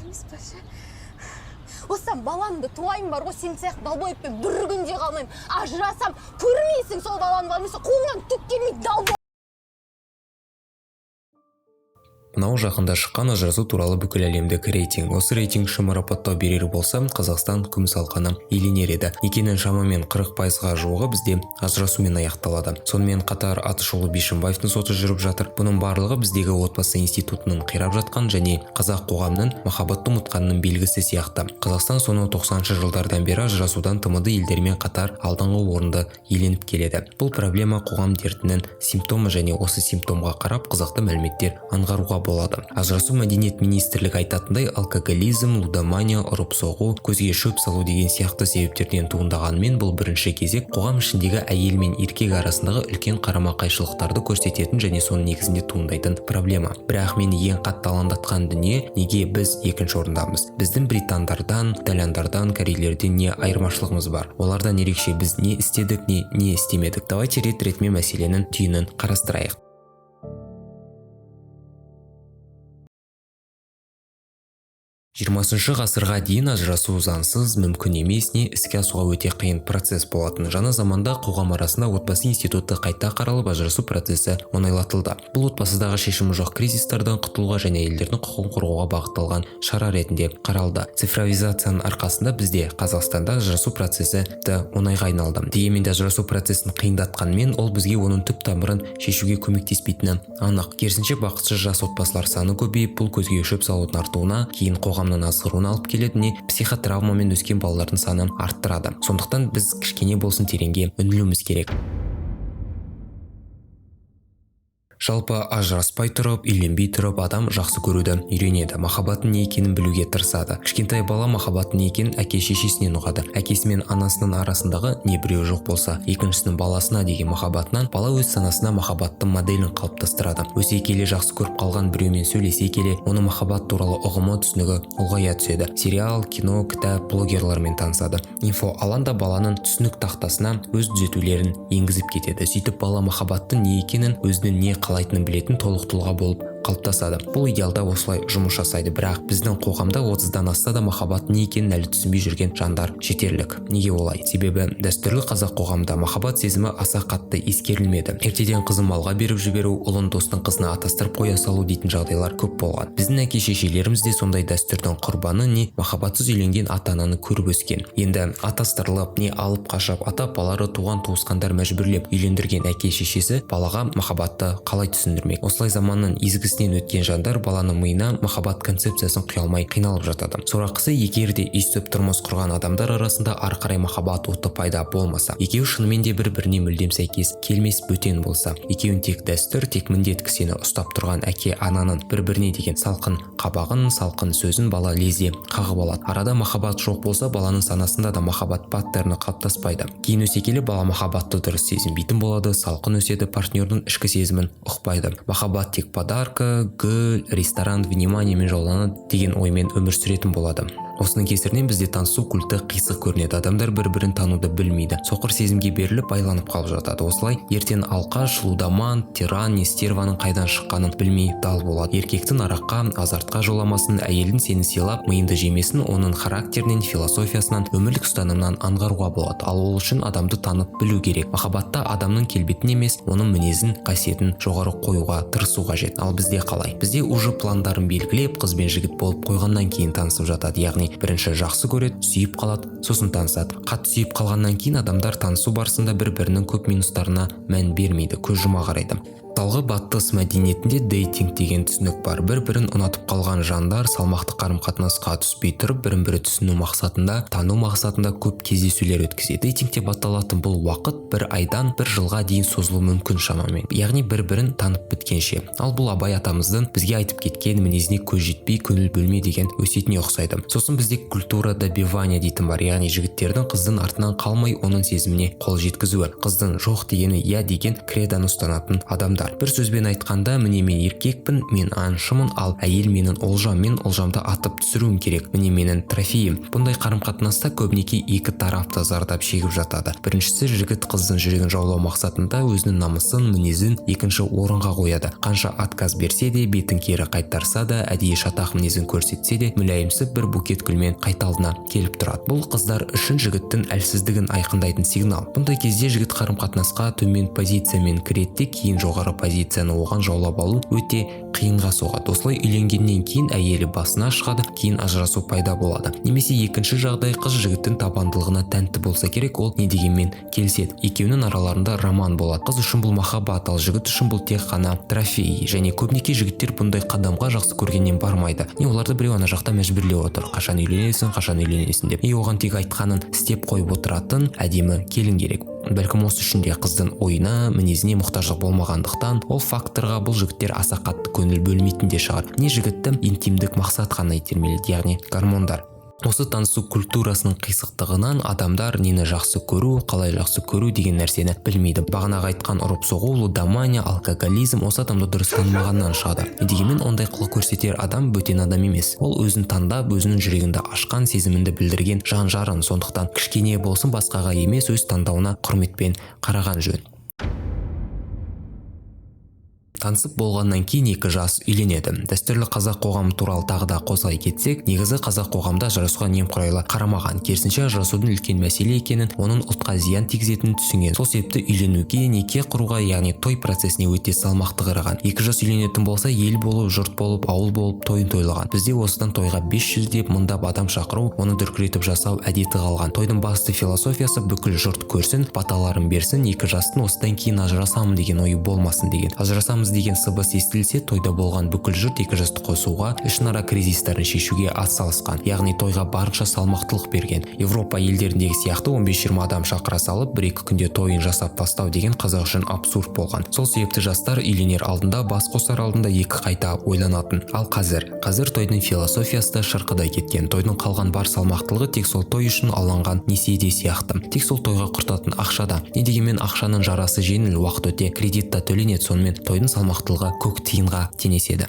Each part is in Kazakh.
емес па ше? Осыдан баламды туайым бар ғой, сен сияқты далбойыппен бір күн же қалмайым. Ажырасам, көрмейсің сол баланы бар емес, қолынан түк келмейді далбой. Мынау жақында шыққан ажырасу туралы бүкіл әлемдік рейтинг. Осы рейтинг үшін марапаттау берер болса, Қазақстан күміс алқаны иеленер еді. Екенін шамамен 40%-ға жуығы бізде ажырасумен аяқталады. Сонымен қатар Атышулы Бишімбаевтың соты жүріп жатыр. Бұның барлығы біздегі отбасы институтының қирап жатқан және қазақ қоғамының махаббатты ұмытқанының белгісі сияқты. Қазақстан соны 90-шы жылдардан бері ажырасудан тмд елдермен қатар алдыңғы орынды иеленіп келеді. Бұл проблема қоғам дертінің симптомы және осы симптомға қарап қызықты мәліметтер аңғаруға болады. Ажырасу мәдениет министрлігі айтатындай алкоголизм, лудомания, ұрып-соғу, көзге шөп салу деген сияқты себептерден туындағанымен бұл бірінші кезек қоғам ішіндегі әйел мен еркек арасындағы үлкен қарама-қайшылықтарды көрсететін және соның негізінде туындайтын проблема. Бірақ мені ең қатты алаңдатқан дүние, неге біз екінші орындамыз? Біздің британдардан, итальяндардан, корейлерден не айырмашылығымыз бар? Олардан ерекше біз не істедік, не істемедік? Давайте рет-ретімен мәселенің түйінін қарастырайық. 20 ғасырға дейін ажырасу заңсыз, мүмкін емес, не іске асуға өте қиын процесс болатын. Жаңа заманда қоғам арасында отбасы институты қайта қаралып, ажырасу процесі оңайлатылды. Бұл отбасыдағы шешімі жоқ кризистардан құтылуға және әйелдердің құқығын қорғауға бағытталған шара ретінде қаралды. Цифровизацияның арқасында бізде Қазақстанда ажырасу процесі оңайға айналды. Дегенмен де ажырасу процесін қиындатқанмен, ол бізге оның түп тамырын шешуге көмектеспейтіні анық. Керісінше бақытсыз жас отбасылар саны көбейіп, бұл көзге шөп салудың артуына, кейін қоғамның азғыруына алып келеді, не психотравмамен өскен балалардың саны арттырады. Сондықтан біз кішкене болсын тереңге үңілуіміз керек. Жалпы ажыраспай тұрып, үйленбей тұрып адам жақсы көруді үйренеді. Махаббаттың не екенін білуге тырысады. Кішкентай бала махаббаттың не екенін әке-шешесінен ұғады. Әкесі мен анасының арасындағы не біреу жоқ болса, екіншісінің баласына деген махаббатынан бала өз санасына махаббаттың моделін қалыптастырады. Өсе келе жақсы көріп қалған біреумен сөйлесе келе, оның махаббат туралы ұғымы, түсінігі ұлғая түседі. Сериал, кино, кітап, блогерлармен танысады. Инфо алаңда баланың түсінік тақтасына өз түзетулерін енгізіп кетеді. Сөйтіп бала махаббаттың не екенін, өзінің не қалайтынын білетін толық тұлға болып қалыптасады. Бұл идеалда осылай жұмыс жасайды, бірақ біздің қоғамда 30-дан асса да махаббат не екенін әлі түсінбей жүрген жандар жетерлік. Неге олай? Себебі дәстүрлі қазақ қоғамда махаббат сезімі аса қатты ескерілмеді. Ертеден қызын малға беріп жіберу, ұлын достың қызына атастырып қоя салу дейтін жағдайлар көп болған. Біздің әке-шешелеріміз де сондай дәстүрдің құрбаны, не махаббатсыз үйленген ата-ананы көріп өскен. Енді атастырылып, не алып қашып, ата-апалары, туған-туысқандар мәжбүрлеп үйлендірген әке-шешесі балаға махаббатты қалай түсіндірмек? Осылай заманның езгісінен өткен жандар баланың миына махаббат концепциясын құя алмай қиналып жатады. Сорақысы, егерде үйсіп тұрмыс құрған адамдар арасында ары қарай махаббат оты пайда болмаса, екеуі шынымен де бір-біріне мүлдем сәйкес келмес бөтен болса, екеуін тек дәстүр, тек міндет кісені ұстап тұрған әке-ананың бір-біріне деген салқын қабағын, салқын сөзін бала лезе қағып алады. Арада махаббат жоқ болса, баланың санасында да махаббат паттерні қалыптаспайды. Кейін өсе келе бала махаббатты дұрыс сезінбейтін болады, салқын өседі, партнердің ішкі сезімін ұқпайды. Махаббат тек подарка, гүл, ресторан, вниманиемен жауланады деген оймен өмір сүретін болады. Осының кесірінен бізде танысу культі қисық көрінеді. Адамдар бір-бірін тануды білмейді. Соқыр сезімге беріліп байланып қалып жатады. Осылай ертең алқаш, лудоман, тиран, не стерваның қайдан шыққанын білмей дал болады. Еркектің араққа, азартқа жоламасын, әйелдің сені сыйлап, миыңды жемесін, оның характерінен, философиясынан, өмірлік ұстанымынан аңғаруға болады. Ал ол үшін адамды танып білу керек. Махаббатта адамның келбетін емес, оның мінезін, қасиетін жоғары қоюға тырысу қажет. Ал бізде қалай? Бізде уже пландарын белгілеп, қыз бен жігіт болып қойғаннан кейін танысып жатады. Яғни бірінші жақсы көреді, сүйіп қалады, сосын танысады. Қатты сүйіп қалғаннан кейін адамдар танысу барысында бір-бірінің көп минустарына мән бермейді, көз жұма қарайды. Мысалғы батыс мәдениетінде дейтинг деген түсінік бар. Бір-бірін ұнатып қалған жандар салмақты қарым-қатынасқа түспей тұрып, бірін-бірі түсіну мақсатында, тану мақсатында көп кездесулер өткізеді. Дейтингте баталатын бұл уақыт бір айдан бір жылға дейін созылуы мүмкін шамамен. Яғни бір-бірін танып біткенше. Ал бұл Абай атамыздың бізге айтып кеткен мінезіне көз жетпей көңіл бөлме деген өсиетіне ұқсайды. Сосын бізде культура добивания дейтін бар. Яғни жігіттердің қыздың артынан қалмай оның сезіміне қол жеткізуі. Қыздың жоқ дегені я деген кредоны ұстанатын адамдар. достар. Бір сөзбен айтқанда, міне мен еркекпін, мен аңшымын, ал әйел менің олжам, мен олжамды атып түсіруім керек, міне менің трофейім. Бұндай қарым-қатынаста көбінесе екі тарап та зардап шегіп жатады. Біріншісі, жігіт қыздың жүрегін жаулау мақсатында өзінің намысын, мінезін екінші орынға қояды. Қанша отказ берсе де, бетін кері қайтарса да, әдейі шатақ мінезін көрсетсе де, мүләйімсіп бір букет гүлмен қайта алдына келіп тұрады. Бұл қыздар үшін жігіттің әлсіздігін айқындайтын сигнал. Бұндай кезде жігіт қарым-қатынасқа төмен позициямен кіреді, кейін жоғары позицияны оған жаулап алу өте қиынға соғады. Осылай үйленгеннен кейін әйелі басына шығады, кейін ажырасу пайда болады. Немесе екінші жағдай, қыз жігіттің табандылығына тәнті болса керек, ол не дегенмен келіседі. Екеуінің араларында роман болады. Қыз үшін бұл махаббат, ал жігіт үшін бұл тек қана трофей. Және көбінесе жігіттер бұндай қадамға жақсы көргеннен бармайды. Не оларды біреу ана жақта мәжбүрлеп отыр. Қашан үйленесің деп. Оған тек айтқанын істеп қойып отыратын әдемі келін керек. Бәлкім осы үшін де қыздың ойына, мінезіне мұқтаждық болмағандықтан, ол факторға бұл жігіттер аса қатты көңіл бөлмейтін де шығар. Не жігітті интимдік мақсат қана итермелейді, яғни гормондар. Осы танысу культурасының қисықтығынан адамдар нені жақсы көру, қалай жақсы көру деген нәрсені білмейді. Бағанағы айтқан ұрып-соғу, лудомания, алкоголизм осы адамды дұрыс танымағаннан шығады. Дегенмен ондай қылық көрсетер адам бөтен адам емес. Ол өзін таңдап, өзінің жүрегінде ашқан, сезімінді білдірген жан-жарын, сондықтан кішкене болсын басқаға емес, өз таңдауына құрметпен қараған жөн. Танысып болғаннан кейін екі жас үйленеді. Дәстүрлі қазақ қоғамы туралы тағы да қозғай кетсек, негізі қазақ қоғамда ажырасуға немқұрайлы қарамаған. Керісінше ажырасудың үлкен мәселе екенін, оның ұлтқа зиян тигізетінін түсінген. Сол себепті үйленуге, неке құруға, яғни той процесіне өте салмақты қараған. Екі жас үйленетін болса, ел болып, жұрт болып, ауыл болып тойын тойлаған. Бізде осыдан тойға 500 деп мыңдап адам шақыру, оны дүркіретіп жасау әдеті қалған. Тойдың басты философиясы бүкіл жұрт көрсін, баталарын берсін, екі жастың осыдан кейін ажырасамын деген ойы болмасын деген. Ажырасамыз деген сыбыс естілсе, тойда болған бүкіл жұрт екі жасты қосуға, ішінара кризистарын шешуге атсалысқан. Яғни тойға барынша салмақтылық берген. Европа елдеріндегі сияқты 15-20 адам шақыра салып, 1-2 күнде тойын жасап тастау деген қазақ үшін абсурд болған. Сол себепті жастар үйленер алдында, бас қосар алдында екі қайта ойланатын. Ал қазір тойдың философиясы да шырқыдай кеткен. Тойдың қалған бар салмақтылығы тек сол той үшін алынған несиеде сияқты. Тек сол тойға құртатын ақшада. Не дегенмен ақшаның жарасы жеңіл, уақыт өте кредит та төленеді, сонымен тойдың салмақтылығы көк тиынға теңеседі.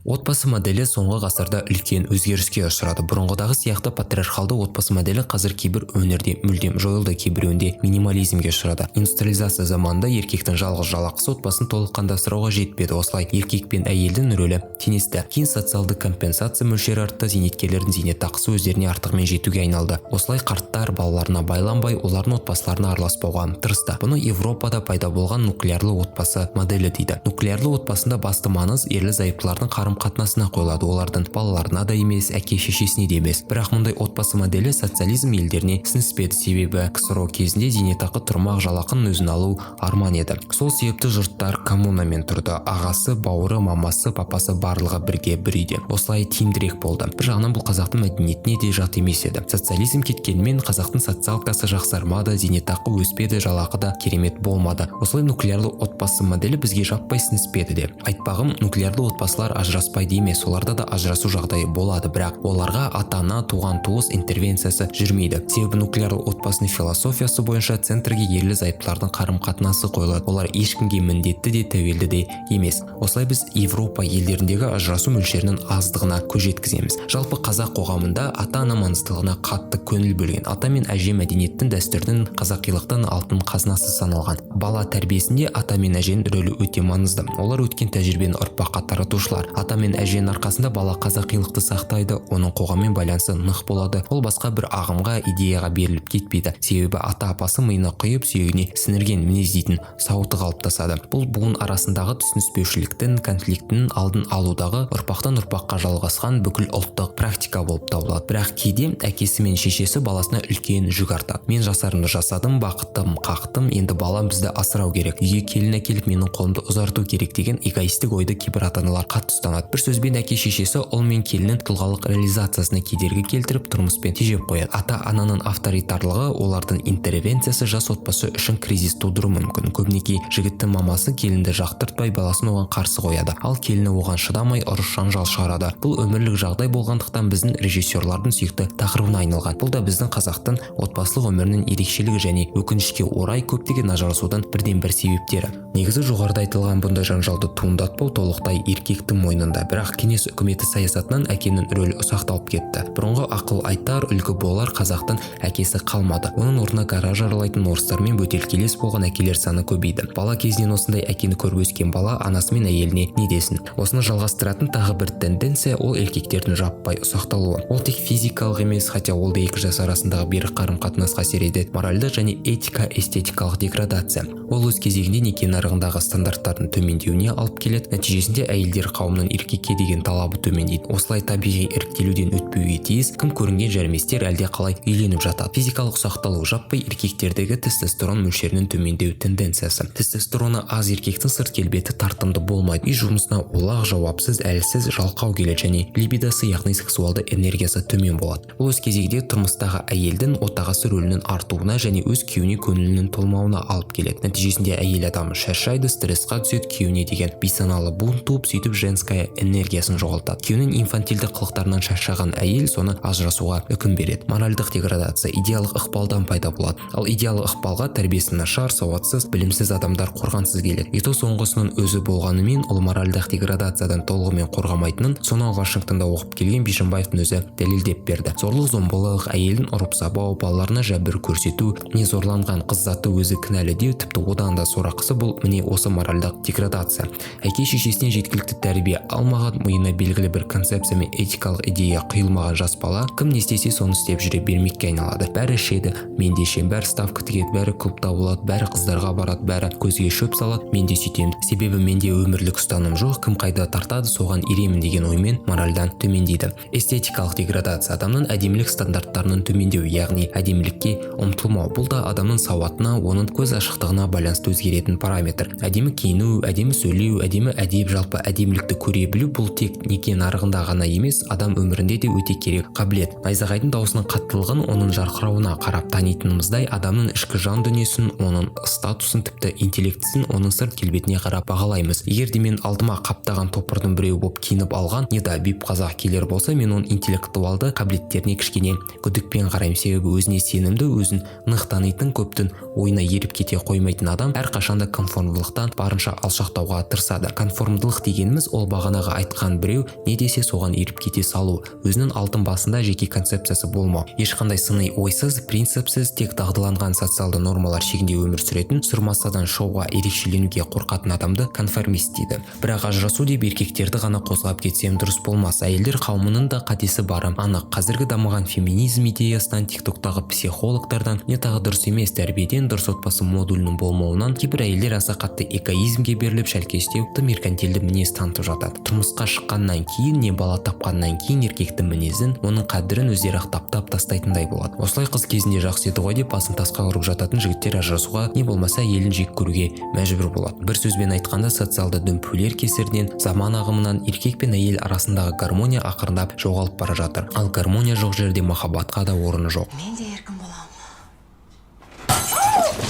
Отбасы моделі соңғы ғасырда үлкен өзгеріске ұшырады. Бұрынғыдағы сияқты патриархалды отбасы моделі қазір кейбір өңірде мүлдем жойылды, кейбіреуінде минимализмге ұшырады. Индустриализация заманында еркектің жалғыз жалақысы отбасын толыққандастыруға жетпеді. Осылай еркек пен әйелдің рөлі теңесті. Кейін социалды компенсация мөлшері артты, зейнеткерлердің зейнетақысы өздеріне артығымен жетуге айналды. Осылай қарттар балаларына байланбай, олардың отбасыларына араласпауға тырысты. Бұны Европада пайда болған нуклеарлы отбасы моделі дейді. Нуклеарлы отбасында басты маңыз ерлі-зайыптылардың қатынасына қойылады. Олардың балаларына да емес, әке-шешесіне де емес. Бірақ мұндай отбасы моделі социализм елдеріне сіңіспеді, себебі КСРО кезінде зейнетақы тұрмақ жалақын өзін алу арман еді. Сол себепті жұрттар коммунамен тұрды. Ағасы, бауыры, мамасы, папасы барлығы бірге бір үйде. Осылай тиімдірек болды. Bir жағынан бұл қазақтың мәдениетіне де жат емес еді. Социализм кеткенмен қазақтың социалкасы жақсармады, зейнетақы өспеді, жалақы да керемет болмады. Осылай нуклеарлы отбасы моделі бізге жаппай сіңіспеді де. Айтпағым, нуклеарлы отбасылар ажыраспайды емес, оларда да ажырасу жағдайы болады, бірақ оларға ата-ана, туған-туыс интервенциясы жүрмейді. Себебі нуклеарлы отбасының философиясы бойынша центрге ерлі-зайыптылардың қарым-қатынасы қойылады. Олар ешкімге міндетті де тәуелді де емес. Осылай біз Европа елдеріндегі ажырасу мөлшерінің аздығына көз жеткіземіз. Жалпы қазақ қоғамында ата-ана маңыздылығына қатты көңіл бөлген. Ата мен әже мәдениеттің, дәстүрдің, қазақилықтың алтын қазынасы саналған. Бала тәрбиесінде ата мен әженің рөлі өте маңызды. Олар өткен тәжірибені ұрпаққа таратушылар. Ата мен әженің арқасында бала қазақилықты сақтайды, оның қоғаммен байланысы нық болады. Ол басқа бір ағымға, идеяға беріліп кетпейді. Себебі ата-апасы миына құйып, сүйегіне сіңірген мінез дейтін сауыты қалыптасады. Бұл буын арасындағы түсініспеушіліктің, конфликтінің алдын алудағы ұрпақтан ұрпаққа жалғасқан бүкіл ұлттық практика болып табылады. Бірақ кейде әкесі мен шешесі баласына үлкен жүк артады. Мен жасарымды жасадым, бақыттым, қақтым, енді балам бізді асырау керек. Үйге келін әкеліп менің қолымды ұзарту керек деген эгоистік ойды кейбір ата-аналар қатты ұстанады. пайдаланады. Бір сөзбен әке шешесі ұл мен келіннің тұлғалық реализациясына кедергі келтіріп тұрмыспен тежеп қояды. Ата-ананың авторитарлығы, олардың интервенциясы жас отбасы үшін кризис тудыруы мүмкін. Көбінесе жігіттің мамасы келінді жақтыртпай баласын оған қарсы қояды, ал келіні оған шыдамай ұрыс жанжал шығарады. Бұл өмірлік жағдай болғандықтан біздің режиссерлардың сүйікті тақырыбына айналған. Бұл да біздің қазақтың отбасылық өмірінің ерекшелігі және өкінішке орай көптеген ажырасудың бірден бір себептері. Негізі жоғарыда айтылған бұндай жанжалды туындатпау толықтай еркектің мойнында. Бірақ кеңес үкіметі саясатынан әкенің рөлі ұсақталып кетті. Бұрынғы ақыл айтар, үлгі болар қазақтың әкесі қалмады. Оның орнына гараж аралайтын орыстармен бөтелкелес болған әкелер саны көбейді. Бала кезінен осындай әкені көріп өскен бала анасы мен әйеліне не десін? Осыны жалғастыратын тағы бір тенденция ол еркектердің жаппай ұсақталуы. Ол тек физикалық емес, хотя ол да екі жас арасындағы берік қарым-қатынасқа әсер етеді. Моральдық және этика-эстетикалық деградация. Ол өз кезегінде неке нарығындағы стандарттардың төмендеуіне алып келеді. Нәтижесінде әйелдер қауымының еркекке деген талабы төмендейді. Осылай табиғи іріктелуден өтпеуге тиіс кім көрінген жарместер әлде қалай үйленіп жатады. Физикалық ұсақталу жаппай еркектердегі тестостерон мөлшерінің төмендеу тенденциясы. Тестостероны аз еркектің сырт келбеті тартымды болмайды. Үй жұмысына олақ, жауапсыз, әлсіз, жалқау келеді және либидосы, яғни сексуалды энергиясы төмен болады. Бұл өз кезегінде тұрмыстағы әйелдің отағасы рөлінің артуына және өз күйеуіне көңілінің толмауына алып келеді. Нәтижесінде әйел адам шаршайды, стрессқа түседі, күйеуіне деген бейсаналы бунт туып, сөйтіп женская энергиясын жоғалтады. Күйеуінің инфантильді қылықтарынан шаршаған әйел соны ажырасуға үкім береді. Моральдық деградация идеялық ықпалдан пайда болады. Ал идеялық ықпалға тәрбиесі нашар, сауатсыз, білімсіз адамдар қорғансыз келеді. Ето соңғысының өзі болғанымен ол моральдық деградациядан толығымен қорғамайтынын сонау Вашингтонда оқып келген Бишімбаевтың өзі дәлелдеп берді. Зорлық-зомбылық, әйелін ұрып-сабау, балаларына жәбір көрсету, не зорланған қыз заты өзі кінәлі деу, тіпті одан да сорақысы бұл міне осы моральдық деградация. Әке шешесінен жеткілікті тәрбие алмаған, миына белгілі бір концепция мен этикалық идея құйылмаған жас бала кім не істесе соны істеп жүре бермекке айналады. Бәрі ішеді, мен де ішемін, бәрі ставка тігеді, бәрі клубта болады, бәрі қыздарға барады, бәрі көзге шөп салады, мен де сөйтемін. Себебі менде өмірлік ұстаным жоқ, кім қайда тартады соған иремін деген оймен моральдан төмендейді. Эстетикалық деградация адамның әдемілік стандарттарының төмендеуі, яғни әдемілікке ұмтылмау. Бұл да адамның сауатына, оның көз ашықтығына байланысты өзгеретін параметр. Әдемі киіну, әдемі сөйлеу, әдемі әдеп, жалпы әдемілікті көре білу бұл тек неке нарығында ғана емес, адам өмірінде де өте керек қабілет. Найзағайдың даусының қаттылығын оның жарқырауына қарап танитынымыздай, адамның ішкі жан дүниесін, оның статусын, тіпті интеллектісін оның сырт келбетіне қарап бағалаймыз. Егер де мен алдыма қаптаған топырдың біреуі болып киініп алған, не да бип қазақ келер болса, мен оның интеллектуалды қабілеттеріне кішкене күдікпен қараймын. Себебі өзіне сенімді, өзін нық танитын, көптің ойына еріп кете қоймайтын адам әрқашанда конформдылықтан барынша алшақтауға тырысады. Конформдылық дегеніміз ол бағанағы айтқан біреу не десе соған еріп кете салу, өзінің алтын басында жеке концепциясы болмау, ешқандай сыни ойсыз, принципсіз, тек дағдыланған социалды нормалар шегінде өмір сүретін, сұрмастадан шоуға ерекшеленуге қорқатын адамды конформист дейді. Бірақ ажырасу деп еркектерді ғана қозғап кетсем дұрыс болмас. Әйелдер қауымының да қатесі бары анық. Қазіргі дамыған феминизм идеясынан, тиктоктағы психологтардан, не тағы дұрыс емес тәрбиеден, дұрыс отбасы модулінің болмауынан кейбір әйелдер аса қатты эгоизмге беріліп шәлкештеу, меркантилді мінез танытып жатады. Тұрмысқа шыққаннан кейін, не бала тапқаннан кейін еркектің мінезін, оның қадірін өздері таптап тастайтындай болады. Осылай қыз кезінде жақсы еді ғой деп басын тасқа ұрып жататын жігіттер ажырасуға, не болмаса әйелін жек көруге мәжбүр болады. Бір сөзбен айтқанда, социалды дүмпулер кесірінен, заман ағымынан еркек пен әйел арасындағы гармония ақырындап жоғалып бара жатыр. Ал гармония жоқ жерде махаббатқа да орны жоқ. Мен де еркін боламын.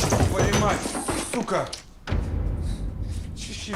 Твою мать, сука! Чищи.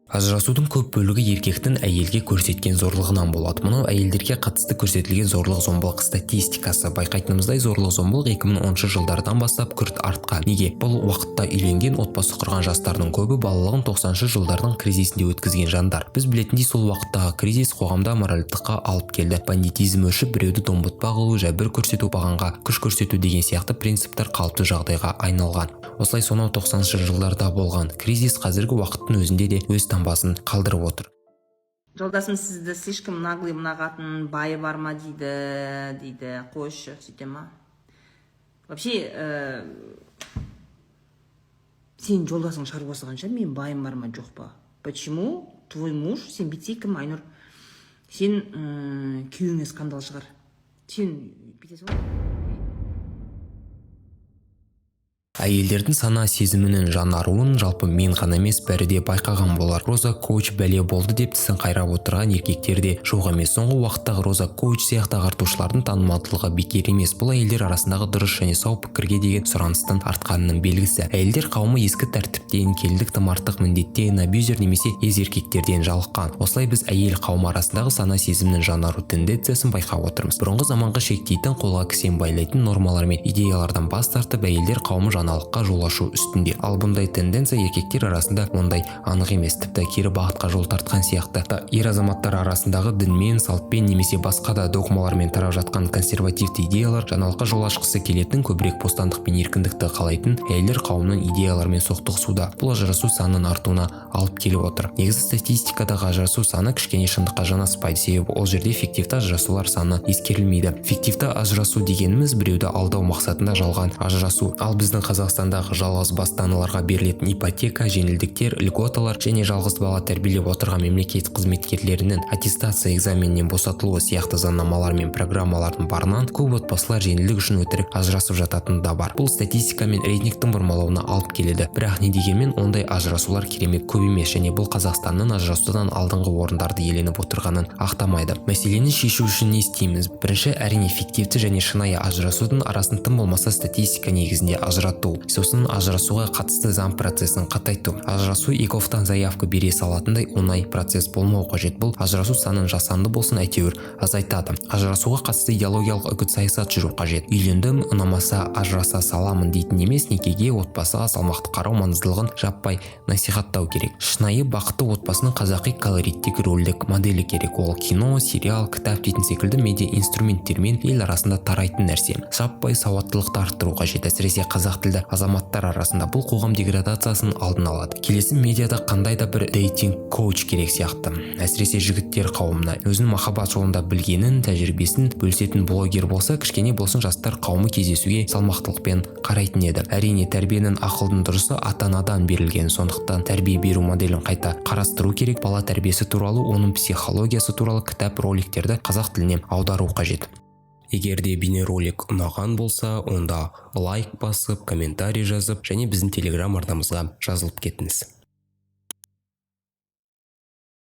Ажырасудың көп бөлігі еркектің әйелге көрсеткен зорлығынан болады. Мұнау әйелдерге қатысты көрсетілген зорлық-зомбылық статистикасы. Байқайтынымыздай зорлық-зомбылық 2010 жылдардан бастап күрт артқан. Неге? Бұл уақытта үйленген, отбасы құрған жастардың көбі балалығын 90 жылдардың кризисінде өткізген жандар. Біз білетіндей сол уақыттағы кризис қоғамда моральдыққа алып келді. Бандитизм өшіп, біреуді домбытпақ қылу, жәбір көрсету, бағанға күш көрсету деген сияқты принциптер қалыпты жағдайға айналған. Осылай сонау 90 жылдарда болған кризис қазіргі уақыттың өзінде де өз таңбасын қалдырып отыр. Жолдасым сізді слишком наглый мына қатын байы бар ма дейді, қойшы, сөйте ма? Вообще, сен жолдасың шаруасы қанша, мен байым бар ма жоқ па? Почему твой муж, сен бүйтсей кім, Айнұр? Сен күйеуіңе скандал шығар. Сен бүйтесің ғой? Әйелдердің сана сезімінің жаңаруын жалпы мен ғана емес бәрі де байқаған болар. Роза коуч бәле болды деп тісін қайрап отырған еркектер де жоқ емес. Соңғы уақыттағы Роза коуч сияқты ағартушылардың танымалдылығы бекер емес. Бұл әйелдер арасындағы дұрыс және сау пікірге деген сұраныстың артқанының белгісі. Әйелдер қауымы ескі тәртіптен, келдік тым артық міндеттен, абьюзер немесе ез еркектерден жалыққан. Осылай біз әйел қауымы арасындағы сана сезімнің жаңару тенденциясын байқап отырмыз. Бұрынғы заманғы шектейтін, қолға кісен байлайтын нормалар мен идеялардан бас тартып, әйелдер қауымы жаңалыққа жол ашу үстінде. Ал бұндай тенденция еркектер арасында ондай анық емес, тіпті кері бағытқа жол тартқан сияқты. Ер азаматтар арасындағы дінмен, салтпен немесе басқа да догмалармен тарап жатқан консервативті идеялар жаңалыққа жол ашқысы келетін, көбірек бостандық пен еркіндікті қалайтын әйелдер қауымының идеяларымен соқтығысуда. Бұл ажырасу санының артуына алып келіп отыр. Негізі статистикадағы ажырасу саны кішкене шындыққа жанаспайды, себебі ол жерде фиктивті ажырасулар саны ескерілмейді. Фиктивті ажырасу дегеніміз біреуді алдау мақсатында жалған ажырасу. Ал біздің Қазақстандағы жалғыз бастаныларға берілетін ипотека, жеңілдіктер, льготалар және жалғыз бала тәрбиелеп отырған мемлекет қызметкерлерінің аттестация экзаменінен босатылуы сияқты заңнамалар мен программалардың барынан көп отбасылар жеңілдік үшін өтірік ажырасып жататыны да бар. Бұл статистика мен рейтингтің бұрмалауына алып келеді. Бірақ не дегенмен ондай ажырасулар керемет көп емес, және бұл Қазақстанның ажырасудан алдыңғы орындарды иеленіп отырғанын ақтамайды. Мәселені шешу үшін не істейміз? Бірінші, әрине фиктивті және шынайы ажырасудың арасын тым болмаса статистика негізінде ажырату. Сосын ажырасуға қатысты заң процесін қатайту. Ажырасу екофтан заявка бере салатындай оңай процесс болмау қажет. Бұл ажырасу санын жасанды болсын әйтеуір азайтады. Ажырасуға қатысты идеологиялық үгіт саясат жүру қажет. Үйлендім, ұнамаса ажыраса саламын дейтін емес, некеге, отбасыға салмақты қарау маңыздылығын жаппай насихаттау керек. Шынайы бақытты отбасының қазақи колориттегі рөлдік моделі керек. Ол кино, сериал, кітап дейтін секілді медиа инструменттермен ел арасында тарайтын нәрсе. Жаппай сауаттылықты арттыру қажет, әсіресе қазақ тілді азаматтар арасында. Бұл қоғам деградациясын алдын алады. Келесі, медиада қандай да бір дейтинг коуч керек сияқты. Әсіресе жігіттер қауымына өзінің махаббат жолында білгенін, тәжірибесін бөлісетін блогер болса, кішкене болсын жастар қауымы кездесуге салмақтылықпен қарайтын еді. Әрине, тәрбиенің ақылдың дұрысы ата-анадан берілген, сондықтан тәрбие беру моделін қайта қарастыру керек. Бала тәрбиесі туралы, оның психологиясы туралы кітап, роликтерді қазақ тіліне аудару қажет. Егер де бейнеролик ұнаған болса, онда лайк басып, комментарий жазып және біздің телеграм арнамызға жазылып кетіңіз.